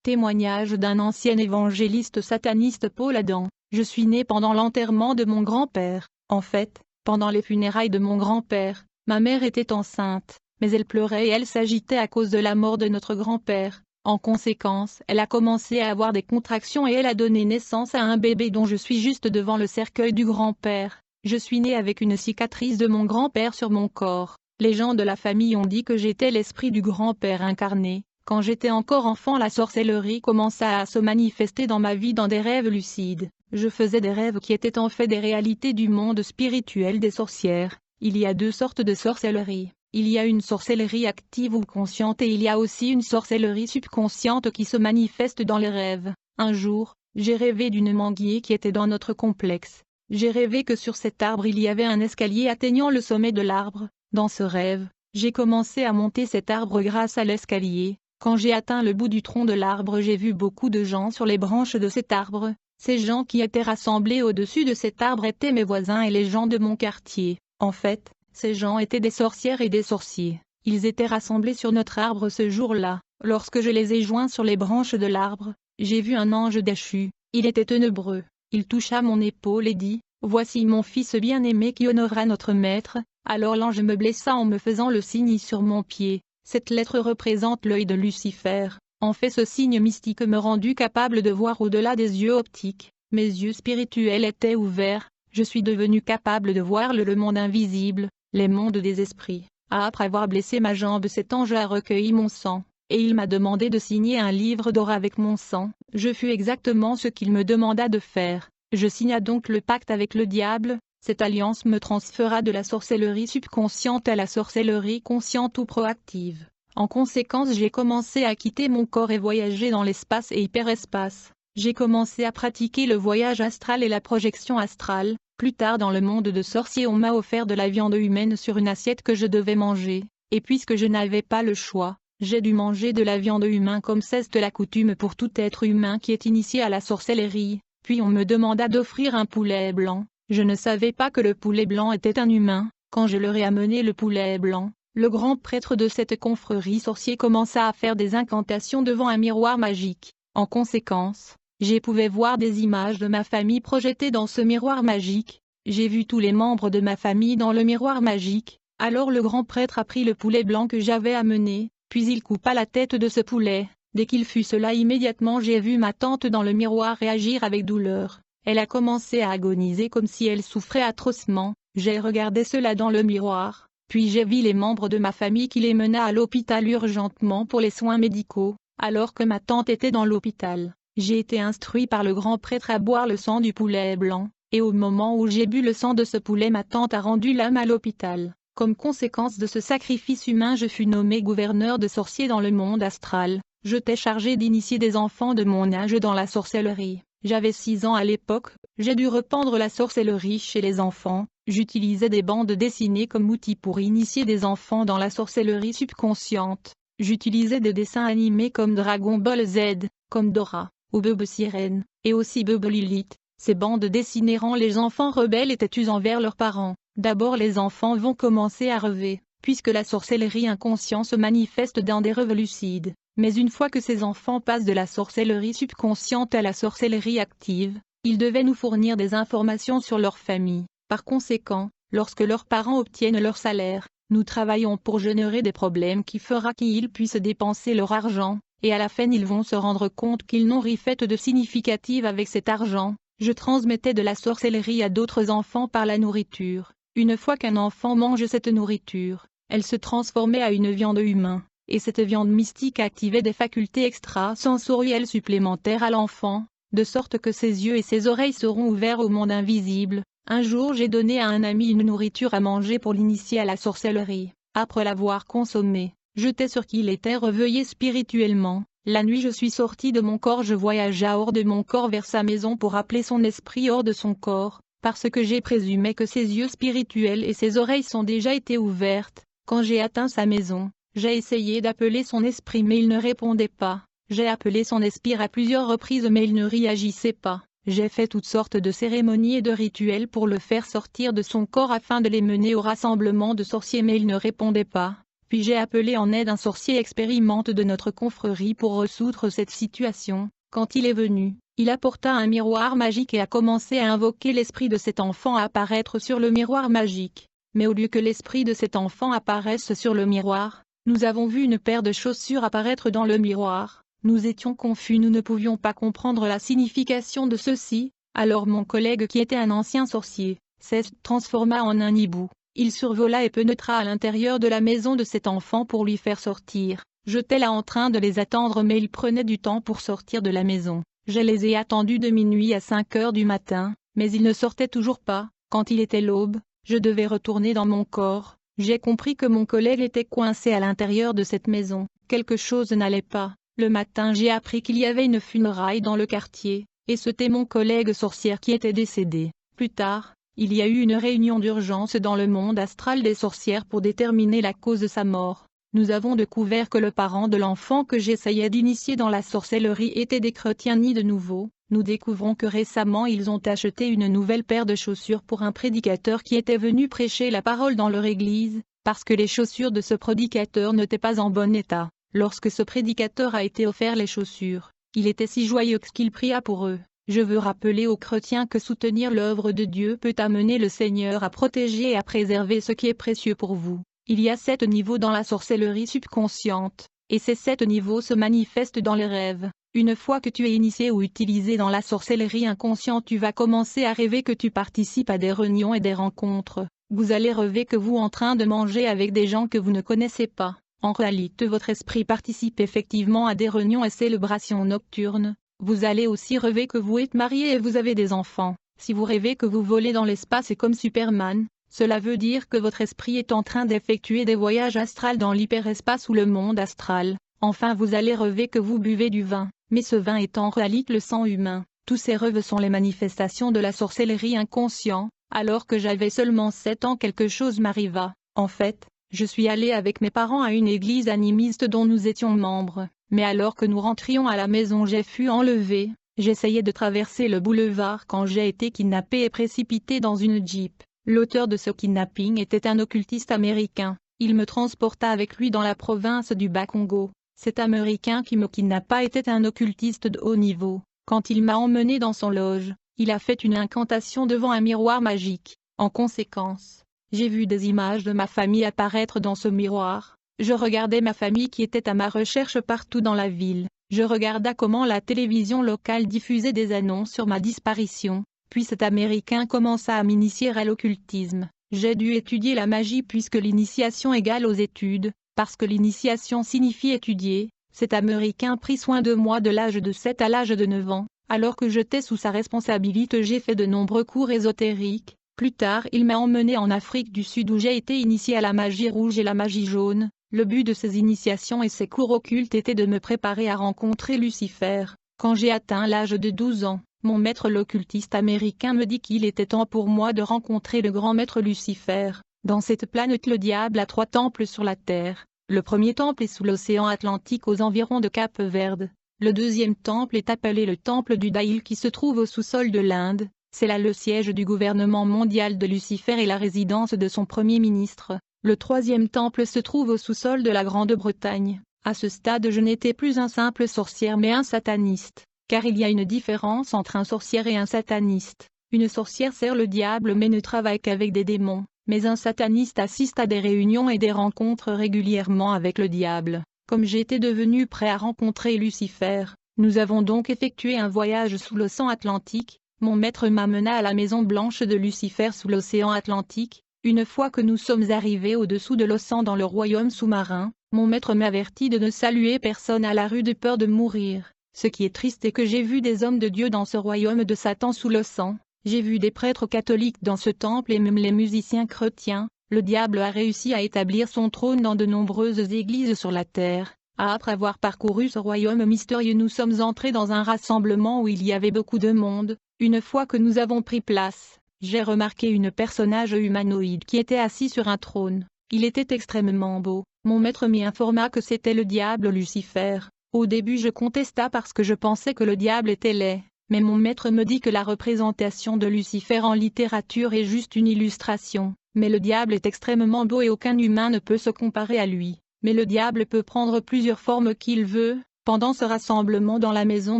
Témoignage d'un ancien évangéliste sataniste Paul Adam. Je suis né pendant l'enterrement de mon grand-père. En fait, pendant les funérailles de mon grand-père, ma mère était enceinte, mais elle pleurait et elle s'agitait à cause de la mort de notre grand-père. En conséquence, elle a commencé à avoir des contractions et elle a donné naissance à un bébé dont je suis juste devant le cercueil du grand-père. Je suis né avec une cicatrice de mon grand-père sur mon corps. Les gens de la famille ont dit que j'étais l'esprit du grand-père incarné. Quand j'étais encore enfant, la sorcellerie commença à se manifester dans ma vie dans des rêves lucides. Je faisais des rêves qui étaient en fait des réalités du monde spirituel des sorcières. Il y a deux sortes de sorcellerie. Il y a une sorcellerie active ou consciente et il y a aussi une sorcellerie subconsciente qui se manifeste dans les rêves. Un jour, j'ai rêvé d'une manguier qui était dans notre complexe. J'ai rêvé que sur cet arbre il y avait un escalier atteignant le sommet de l'arbre. Dans ce rêve, j'ai commencé à monter cet arbre grâce à l'escalier. Quand j'ai atteint le bout du tronc de l'arbre, j'ai vu beaucoup de gens sur les branches de cet arbre. Ces gens qui étaient rassemblés au-dessus de cet arbre étaient mes voisins et les gens de mon quartier. En fait, ces gens étaient des sorcières et des sorciers. Ils étaient rassemblés sur notre arbre ce jour-là. Lorsque je les ai joints sur les branches de l'arbre, j'ai vu un ange déchu. Il était ténébreux. Il toucha mon épaule et dit : « Voici mon fils bien-aimé qui honorera notre maître. » Alors l'ange me blessa en me faisant le signe sur mon pied. Cette lettre représente l'œil de Lucifer. En fait, ce signe mystique me rendut capable de voir au-delà des yeux optiques. Mes yeux spirituels étaient ouverts. Je suis devenu capable de voir le monde invisible, les mondes des esprits. Après avoir blessé ma jambe, cet ange a recueilli mon sang, et il m'a demandé de signer un livre d'or avec mon sang. Je fus exactement ce qu'il me demanda de faire. Je signa donc le pacte avec le diable. Cette alliance me transféra de la sorcellerie subconsciente à la sorcellerie consciente ou proactive. En conséquence, j'ai commencé à quitter mon corps et voyager dans l'espace et hyperespace. J'ai commencé à pratiquer le voyage astral et la projection astrale. Plus tard dans le monde de sorciers, on m'a offert de la viande humaine sur une assiette que je devais manger, et puisque je n'avais pas le choix, j'ai dû manger de la viande humaine comme c'est de la coutume pour tout être humain qui est initié à la sorcellerie. Puis on me demanda d'offrir un poulet blanc. Je ne savais pas que le poulet blanc était un humain. Quand je leur ai amené le poulet blanc, le grand prêtre de cette confrérie sorcier commença à faire des incantations devant un miroir magique. En conséquence, j'ai pu voir des images de ma famille projetées dans ce miroir magique. J'ai vu tous les membres de ma famille dans le miroir magique. Alors le grand prêtre a pris le poulet blanc que j'avais amené, puis il coupa la tête de ce poulet. Dès qu'il fut cela, immédiatement j'ai vu ma tante dans le miroir réagir avec douleur. Elle a commencé à agoniser comme si elle souffrait atrocement. J'ai regardé cela dans le miroir, puis j'ai vu les membres de ma famille qui les mena à l'hôpital urgentement pour les soins médicaux, alors que ma tante était dans l'hôpital. J'ai été instruit par le grand prêtre à boire le sang du poulet blanc, et au moment où j'ai bu le sang de ce poulet, ma tante a rendu l'âme à l'hôpital. Comme conséquence de ce sacrifice humain, je fus nommé gouverneur de sorciers dans le monde astral. J'étais chargé d'initier des enfants de mon âge dans la sorcellerie. J'avais 6 ans à l'époque, j'ai dû répandre la sorcellerie chez les enfants. J'utilisais des bandes dessinées comme outil pour initier des enfants dans la sorcellerie subconsciente. J'utilisais des dessins animés comme Dragon Ball Z, comme Dora, ou Bubble Sirène, et aussi Bubble Lilith. Ces bandes dessinées rendent les enfants rebelles et têtus envers leurs parents. D'abord les enfants vont commencer à rêver, puisque la sorcellerie inconsciente se manifeste dans des rêves lucides. Mais une fois que ces enfants passent de la sorcellerie subconsciente à la sorcellerie active, ils devaient nous fournir des informations sur leur famille. Par conséquent, lorsque leurs parents obtiennent leur salaire, nous travaillons pour générer des problèmes qui fera qu'ils puissent dépenser leur argent, et à la fin ils vont se rendre compte qu'ils n'ont rien fait de significatif avec cet argent. Je transmettais de la sorcellerie à d'autres enfants par la nourriture. Une fois qu'un enfant mange cette nourriture, elle se transformait à une viande humaine. Et cette viande mystique activait des facultés extrasensorielles supplémentaires à l'enfant, de sorte que ses yeux et ses oreilles seront ouverts au monde invisible. Un jour j'ai donné à un ami une nourriture à manger pour l'initier à la sorcellerie. Après l'avoir consommée, j'étais sûr qu'il était réveillé spirituellement. La nuit je suis sorti de mon corps, je voyagea hors de mon corps vers sa maison pour appeler son esprit hors de son corps, parce que j'ai présumé que ses yeux spirituels et ses oreilles sont déjà été ouvertes. Quand j'ai atteint sa maison, j'ai essayé d'appeler son esprit mais il ne répondait pas. J'ai appelé son esprit à plusieurs reprises mais il ne réagissait pas. J'ai fait toutes sortes de cérémonies et de rituels pour le faire sortir de son corps afin de les mener au rassemblement de sorciers mais il ne répondait pas. Puis j'ai appelé en aide un sorcier expérimenté de notre confrérie pour résoudre cette situation. Quand il est venu, il apporta un miroir magique et a commencé à invoquer l'esprit de cet enfant à apparaître sur le miroir magique. Mais au lieu que l'esprit de cet enfant apparaisse sur le miroir, nous avons vu une paire de chaussures apparaître dans le miroir. Nous étions confus, nous ne pouvions pas comprendre la signification de ceci. Alors mon collègue qui était un ancien sorcier, se transforma en un hibou. Il survola et pénétra à l'intérieur de la maison de cet enfant pour lui faire sortir. J'étais là en train de les attendre mais ils prenaient du temps pour sortir de la maison. Je les ai attendus de minuit à 5 heures du matin, mais ils ne sortaient toujours pas. Quand il était l'aube, je devais retourner dans mon corps. J'ai compris que mon collègue était coincé à l'intérieur de cette maison. Quelque chose n'allait pas. Le matin j'ai appris qu'il y avait une funéraille dans le quartier, et c'était mon collègue sorcière qui était décédé. Plus tard, il y a eu une réunion d'urgence dans le monde astral des sorcières pour déterminer la cause de sa mort. Nous avons découvert que le parent de l'enfant que j'essayais d'initier dans la sorcellerie était des chrétiens nés de nouveau. Nous découvrons que récemment ils ont acheté une nouvelle paire de chaussures pour un prédicateur qui était venu prêcher la parole dans leur église, parce que les chaussures de ce prédicateur n'étaient pas en bon état. Lorsque ce prédicateur a été offert les chaussures, il était si joyeux qu'il pria pour eux. Je veux rappeler aux chrétiens que soutenir l'œuvre de Dieu peut amener le Seigneur à protéger et à préserver ce qui est précieux pour vous. Il y a 7 niveaux dans la sorcellerie subconsciente, et ces 7 niveaux se manifestent dans les rêves. Une fois que tu es initié ou utilisé dans la sorcellerie inconsciente, tu vas commencer à rêver que tu participes à des réunions et des rencontres. Vous allez rêver que vous êtes en train de manger avec des gens que vous ne connaissez pas. En réalité, votre esprit participe effectivement à des réunions et célébrations nocturnes. Vous allez aussi rêver que vous êtes marié et vous avez des enfants. Si vous rêvez que vous volez dans l'espace et comme Superman, cela veut dire que votre esprit est en train d'effectuer des voyages astrals dans l'hyperespace ou le monde astral. Enfin, vous allez rêver que vous buvez du vin, mais ce vin est en réalité le sang humain. Tous ces rêves sont les manifestations de la sorcellerie inconsciente. Alors que j'avais seulement 7 ans, quelque chose m'arriva. En fait, je suis allé avec mes parents à une église animiste dont nous étions membres, mais alors que nous rentrions à la maison, j'ai fui enlevé. J'essayais de traverser le boulevard quand j'ai été kidnappé et précipité dans une Jeep. L'auteur de ce kidnapping était un occultiste américain. Il me transporta avec lui dans la province du Bas-Congo. Cet Américain qui me kidnappa était un occultiste de haut niveau. Quand il m'a emmené dans son loge, il a fait une incantation devant un miroir magique. En conséquence, j'ai vu des images de ma famille apparaître dans ce miroir. Je regardais ma famille qui était à ma recherche partout dans la ville. Je regardais comment la télévision locale diffusait des annonces sur ma disparition. Puis cet Américain commença à m'initier à l'occultisme. J'ai dû étudier la magie puisque l'initiation égale aux études, parce que l'initiation signifie étudier. Cet Américain prit soin de moi de l'âge de 7 à l'âge de 9 ans. Alors que j'étais sous sa responsabilité, j'ai fait de nombreux cours ésotériques. Plus tard, il m'a emmené en Afrique du Sud où j'ai été initié à la magie rouge et la magie jaune. Le but de ces initiations et ces cours occultes était de me préparer à rencontrer Lucifer. Quand j'ai atteint l'âge de 12 ans, mon maître l'occultiste américain me dit qu'il était temps pour moi de rencontrer le grand maître Lucifer. Dans cette planète, le diable a 3 temples sur la terre. Le premier temple est sous l'océan Atlantique aux environs de Cap-Verde. Le deuxième temple est appelé le temple du Daïl qui se trouve au sous-sol de l'Inde. C'est là le siège du gouvernement mondial de Lucifer et la résidence de son premier ministre. Le troisième temple se trouve au sous-sol de la Grande-Bretagne. À ce stade, je n'étais plus un simple sorcière mais un sataniste. Car il y a une différence entre un sorcière et un sataniste. Une sorcière sert le diable mais ne travaille qu'avec des démons. Mais un sataniste assiste à des réunions et des rencontres régulièrement avec le diable. Comme j'étais devenu prêt à rencontrer Lucifer, nous avons donc effectué un voyage sous l'océan Atlantique. Mon maître m'amena à la maison blanche de Lucifer sous l'océan Atlantique. Une fois que nous sommes arrivés au-dessous de l'océan dans le royaume sous-marin, mon maître m'avertit de ne saluer personne à la rue de peur de mourir. Ce qui est triste est que j'ai vu des hommes de Dieu dans ce royaume de Satan sous l'océan. J'ai vu des prêtres catholiques dans ce temple et même les musiciens chrétiens. Le diable a réussi à établir son trône dans de nombreuses églises sur la terre. Après avoir parcouru ce royaume mystérieux, nous sommes entrés dans un rassemblement où il y avait beaucoup de monde. Une fois que nous avons pris place, j'ai remarqué un personnage humanoïde qui était assis sur un trône. Il était extrêmement beau. Mon maître m'y informa que c'était le diable Lucifer. Au début je contesta parce que je pensais que le diable était laid. mais mon maître me dit que la représentation de Lucifer en littérature est juste une illustration, mais le diable est extrêmement beau et aucun humain ne peut se comparer à lui, mais le diable peut prendre plusieurs formes qu'il veut. Pendant ce rassemblement dans la maison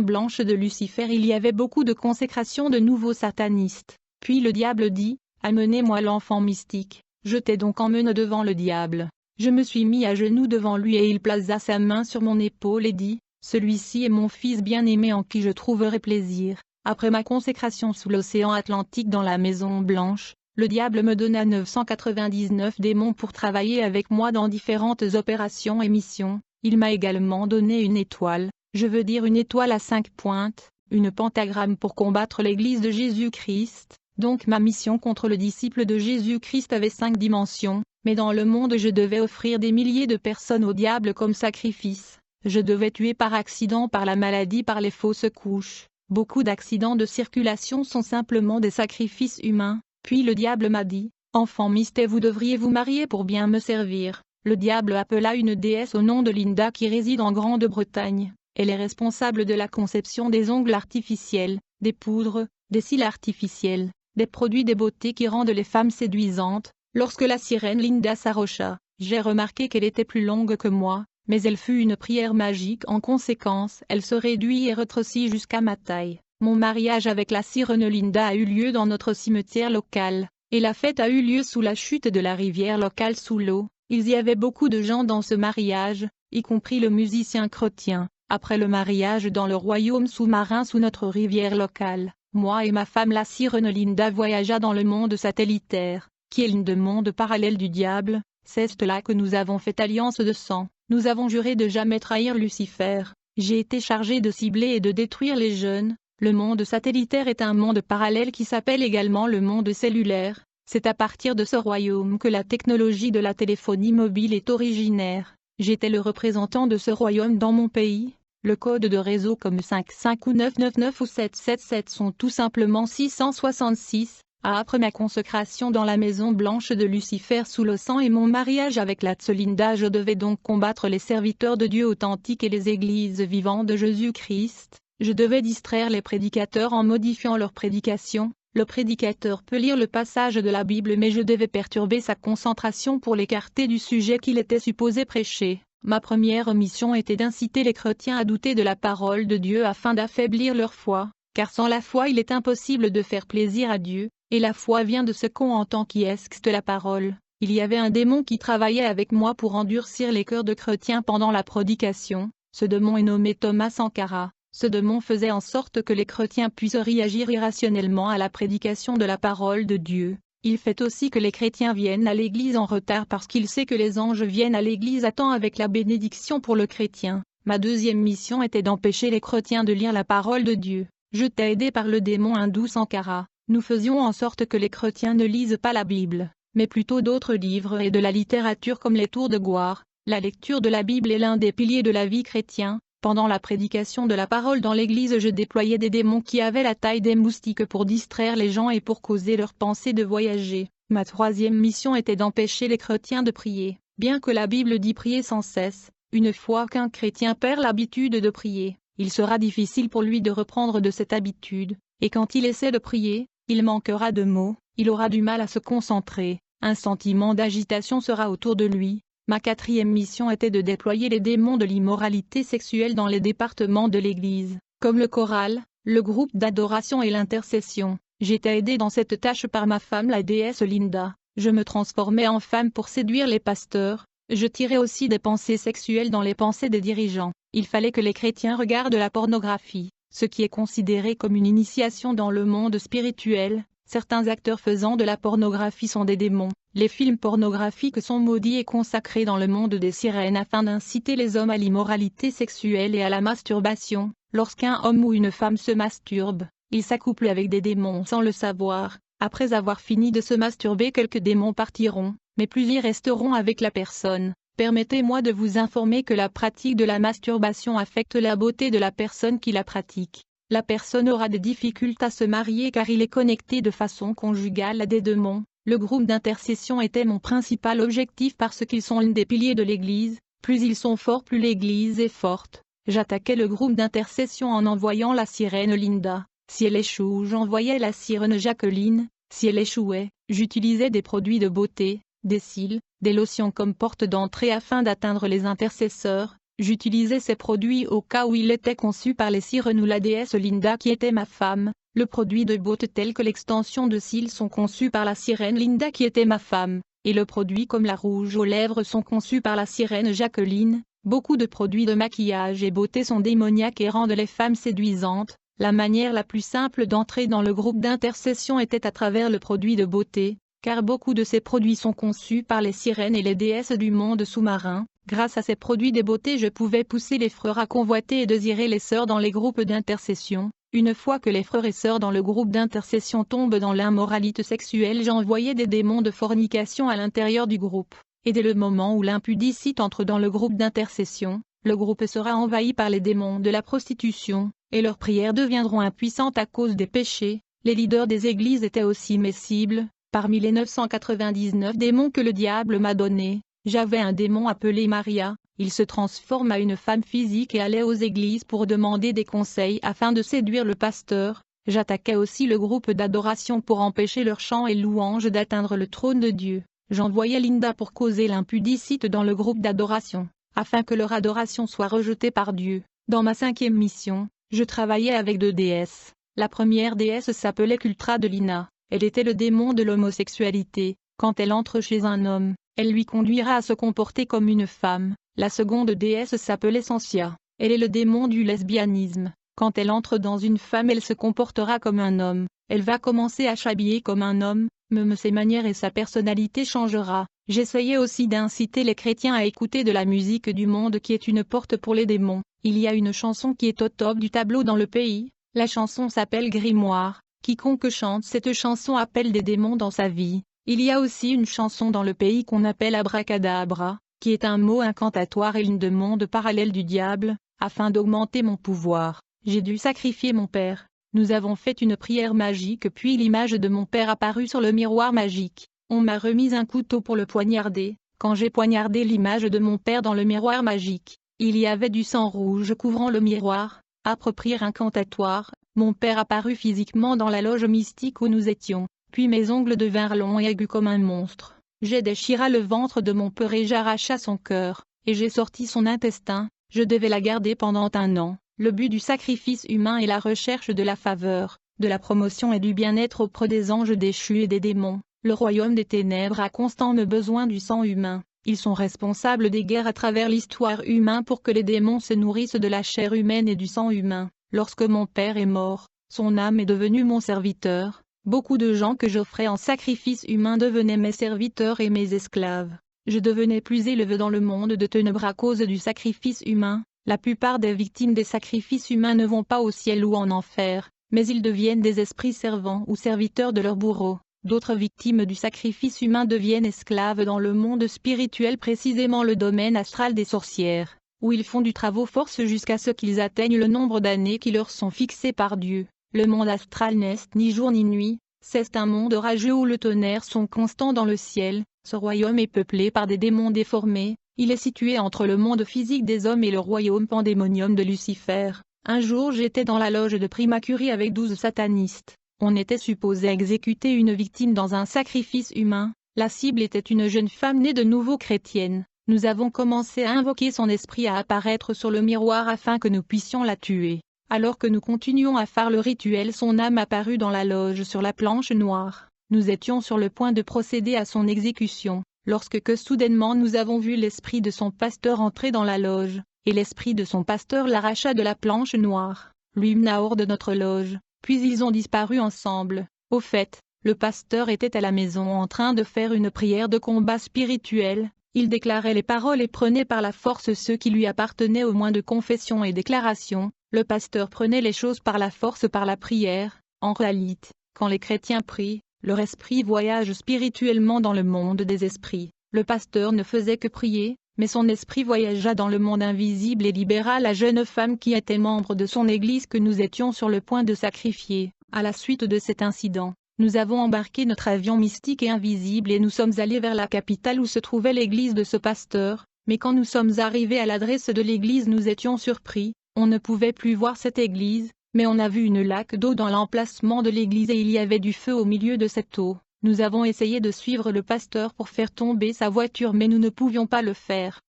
blanche de Lucifer il y avait beaucoup de consécration de nouveaux satanistes. Puis le diable dit, « Amenez-moi l'enfant mystique ». J'étais donc emmène devant le diable. Je me suis mis à genoux devant lui et il plaça sa main sur mon épaule et dit, « Celui-ci est mon fils bien-aimé en qui je trouverai plaisir ». Après ma consécration sous l'océan Atlantique dans la maison blanche, le diable me donna 999 démons pour travailler avec moi dans différentes opérations et missions. Il m'a également donné une étoile, je veux dire une étoile à 5 pointes, une pentagramme pour combattre l'Église de Jésus-Christ. Donc ma mission contre le disciple de Jésus-Christ avait 5 dimensions, mais dans le monde je devais offrir des milliers de personnes au diable comme sacrifice. Je devais tuer par accident, par la maladie, par les fausses couches. Beaucoup d'accidents de circulation sont simplement des sacrifices humains. Puis le diable m'a dit, « Enfant mystère, vous devriez vous marier pour bien me servir ». Le diable appela une déesse au nom de Linda qui réside en Grande-Bretagne. Elle est responsable de la conception des ongles artificiels, des poudres, des cils artificiels, des produits de beauté qui rendent les femmes séduisantes. Lorsque la sirène Linda s'approcha, j'ai remarqué qu'elle était plus longue que moi, mais elle fut une prière magique. En conséquence, elle se réduit et rétrécit jusqu'à ma taille. Mon mariage avec la sirène Linda a eu lieu dans notre cimetière local, et la fête a eu lieu sous la chute de la rivière locale sous l'eau. Il y avait beaucoup de gens dans ce mariage, y compris le musicien chrétien. Après le mariage dans le royaume sous-marin sous notre rivière locale, moi et ma femme la sirène Linda voyagea dans le monde satellitaire, qui est l'une des mondes parallèles du diable. C'est là que nous avons fait alliance de sang. Nous avons juré de jamais trahir Lucifer. J'ai été chargé de cibler et de détruire les jeunes. Le monde satellitaire est un monde parallèle qui s'appelle également le monde cellulaire. C'est à partir de ce royaume que la technologie de la téléphonie mobile est originaire. J'étais le représentant de ce royaume dans mon pays. Le code de réseau comme 55 ou 999 ou 777 sont tout simplement 666. Après ma consécration dans la maison blanche de Lucifer sous le sang et mon mariage avec la Linda, je devais donc combattre les serviteurs de Dieu authentiques et les églises vivantes de Jésus-Christ. Je devais distraire les prédicateurs en modifiant leurs prédications. Le prédicateur peut lire le passage de la Bible mais je devais perturber sa concentration pour l'écarter du sujet qu'il était supposé prêcher. Ma première mission était d'inciter les chrétiens à douter de la parole de Dieu afin d'affaiblir leur foi, car sans la foi il est impossible de faire plaisir à Dieu, et la foi vient de ce qu'on entend qui est la parole. Il y avait un démon qui travaillait avec moi pour endurcir les cœurs de chrétiens pendant la prédication. Ce démon est nommé Thomas Sankara. Ce démon faisait en sorte que les chrétiens puissent réagir irrationnellement à la prédication de la parole de Dieu. Il fait aussi que les chrétiens viennent à l'église en retard parce qu'il sait que les anges viennent à l'église à temps avec la bénédiction pour le chrétien. Ma deuxième mission était d'empêcher les chrétiens de lire la parole de Dieu. Je t'ai aidé par le démon hindou Sankara. Nous faisions en sorte que les chrétiens ne lisent pas la Bible, mais plutôt d'autres livres et de la littérature comme les Tours de Gloire. La lecture de la Bible est l'un des piliers de la vie chrétienne. Pendant la prédication de la parole dans l'église, je déployais des démons qui avaient la taille des moustiques pour distraire les gens et pour causer leur pensée de voyager. Ma troisième mission était d'empêcher les chrétiens de prier. Bien que la Bible dit prier sans cesse, une fois qu'un chrétien perd l'habitude de prier, il sera difficile pour lui de reprendre de cette habitude, et quand il essaie de prier, il manquera de mots, il aura du mal à se concentrer, un sentiment d'agitation sera autour de lui. Ma quatrième mission était de déployer les démons de l'immoralité sexuelle dans les départements de l'Église, comme le choral, le groupe d'adoration et l'intercession. J'étais aidé dans cette tâche par ma femme la déesse Linda. Je me transformais en femme pour séduire les pasteurs. Je tirais aussi des pensées sexuelles dans les pensées des dirigeants. Il fallait que les chrétiens regardent la pornographie, ce qui est considéré comme une initiation dans le monde spirituel. Certains acteurs faisant de la pornographie sont des démons. Les films pornographiques sont maudits et consacrés dans le monde des sirènes afin d'inciter les hommes à l'immoralité sexuelle et à la masturbation. Lorsqu'un homme ou une femme se masturbe, il s'accouple avec des démons sans le savoir. Après avoir fini de se masturber, quelques démons partiront, mais plusieurs resteront avec la personne. Permettez-moi de vous informer que la pratique de la masturbation affecte la beauté de la personne qui la pratique. La personne aura des difficultés à se marier car il est connecté de façon conjugale à des démons. Le groupe d'intercession était mon principal objectif parce qu'ils sont l'un des piliers de l'Église. Plus ils sont forts, plus l'Église est forte. J'attaquais le groupe d'intercession en envoyant la sirène Linda. Si elle échoue, j'envoyais la sirène Jacqueline. Si elle échouait, j'utilisais des produits de beauté, des cils, des lotions comme porte d'entrée afin d'atteindre les intercesseurs. J'utilisais ces produits au cas où il était conçu par les sirènes ou la déesse Linda qui était ma femme. Le produit de beauté tel que l'extension de cils sont conçus par la sirène Linda qui était ma femme, et le produit comme la rouge aux lèvres sont conçus par la sirène Jacqueline. Beaucoup de produits de maquillage et beauté sont démoniaques et rendent les femmes séduisantes. La manière la plus simple d'entrer dans le groupe d'intercession était à travers le produit de beauté, car beaucoup de ces produits sont conçus par les sirènes et les déesses du monde sous-marin. Grâce à ces produits de beauté je pouvais pousser les frères à convoiter et désirer les sœurs dans les groupes d'intercession. Une fois que les frères et sœurs dans le groupe d'intercession tombent dans l'immoralité sexuelle j'envoyais des démons de fornication à l'intérieur du groupe. Et dès le moment où l'impudicite entre dans le groupe d'intercession, le groupe sera envahi par les démons de la prostitution, et leurs prières deviendront impuissantes à cause des péchés. Les leaders des églises étaient aussi mes cibles. Parmi les 999 démons que le diable m'a donnés, j'avais un démon appelé Maria. Il se transforme à une femme physique et allait aux églises pour demander des conseils afin de séduire le pasteur. J'attaquais aussi le groupe d'adoration pour empêcher leurs chants et louanges d'atteindre le trône de Dieu. J'envoyais Linda pour causer l'impudicite dans le groupe d'adoration, afin que leur adoration soit rejetée par Dieu. Dans ma 5e mission, je travaillais avec 2 déesses. La première déesse s'appelait Cultra de Lina. Elle était le démon de l'homosexualité. Quand elle entre chez un homme, elle lui conduira à se comporter comme une femme. La seconde déesse s'appelait Sensia. Elle est le démon du lesbianisme. Quand elle entre dans une femme elle se comportera comme un homme. Elle va commencer à s'habiller comme un homme, même ses manières et sa personnalité changera. J'essayais aussi d'inciter les chrétiens à écouter de la musique du monde qui est une porte pour les démons. Il y a une chanson qui est au top du tableau dans le pays. La chanson s'appelle Grimoire. Quiconque chante cette chanson appelle des démons dans sa vie. Il y a aussi une chanson dans le pays qu'on appelle Abracadabra, qui est un mot incantatoire et une de monde parallèle du diable. Afin d'augmenter mon pouvoir, j'ai dû sacrifier mon père. Nous avons fait une prière magique puis l'image de mon père apparut sur le miroir magique. On m'a remis un couteau pour le poignarder. Quand j'ai poignardé l'image de mon père dans le miroir magique, il y avait du sang rouge couvrant le miroir. Après prière incantatoire, mon père apparut physiquement dans la loge mystique où nous étions. Puis mes ongles devinrent longs et aigus comme un monstre. J'ai déchiré le ventre de mon père et j'arracha son cœur, et j'ai sorti son intestin. Je devais la garder pendant 1 an. Le but du sacrifice humain est la recherche de la faveur, de la promotion et du bien-être auprès des anges déchus et des démons. Le royaume des ténèbres a constamment besoin du sang humain. Ils sont responsables des guerres à travers l'histoire humaine pour que les démons se nourrissent de la chair humaine et du sang humain. Lorsque mon père est mort, son âme est devenue mon serviteur. Beaucoup de gens que j'offrais en sacrifice humain devenaient mes serviteurs et mes esclaves. Je devenais plus élevé dans le monde de ténèbres à cause du sacrifice humain. La plupart des victimes des sacrifices humains ne vont pas au ciel ou en enfer, mais ils deviennent des esprits servants ou serviteurs de leurs bourreaux. D'autres victimes du sacrifice humain deviennent esclaves dans le monde spirituel, précisément le domaine astral des sorcières, où ils font du travail force jusqu'à ce qu'ils atteignent le nombre d'années qui leur sont fixées par Dieu. Le monde astral n'est ni jour ni nuit, c'est un monde orageux où le tonnerre sont constants dans le ciel. Ce royaume est peuplé par des démons déformés. Il est situé entre le monde physique des hommes et le royaume pandémonium de Lucifer. Un jour j'étais dans la loge de Primacurie avec 12 satanistes. On était supposé exécuter une victime dans un sacrifice humain. La cible était une jeune femme née de nouveau chrétienne. Nous avons commencé à invoquer son esprit à apparaître sur le miroir afin que nous puissions la tuer. Alors que nous continuions à faire le rituel, son âme apparut dans la loge sur la planche noire. Nous étions sur le point de procéder à son exécution, lorsque soudainement nous avons vu l'esprit de son pasteur entrer dans la loge, et l'esprit de son pasteur l'arracha de la planche noire, lui mena hors de notre loge, puis ils ont disparu ensemble. Au fait, le pasteur était à la maison en train de faire une prière de combat spirituel. Il déclarait les paroles et prenait par la force ceux qui lui appartenaient au moins de confession et déclaration. Le pasteur prenait les choses par la force par la prière. En réalité, quand les chrétiens prient, leur esprit voyage spirituellement dans le monde des esprits. Le pasteur ne faisait que prier, mais son esprit voyagea dans le monde invisible et libéra la jeune femme qui était membre de son église que nous étions sur le point de sacrifier. À la suite de cet incident, nous avons embarqué notre avion mystique et invisible et nous sommes allés vers la capitale où se trouvait l'église de ce pasteur. Mais quand nous sommes arrivés à l'adresse de l'église nous étions surpris. On ne pouvait plus voir cette église, Mais on a vu une lac d'eau dans l'emplacement de l'église et il y avait du feu au milieu de cette eau. Nous avons essayé de suivre le pasteur pour faire tomber sa voiture mais nous ne pouvions pas le faire.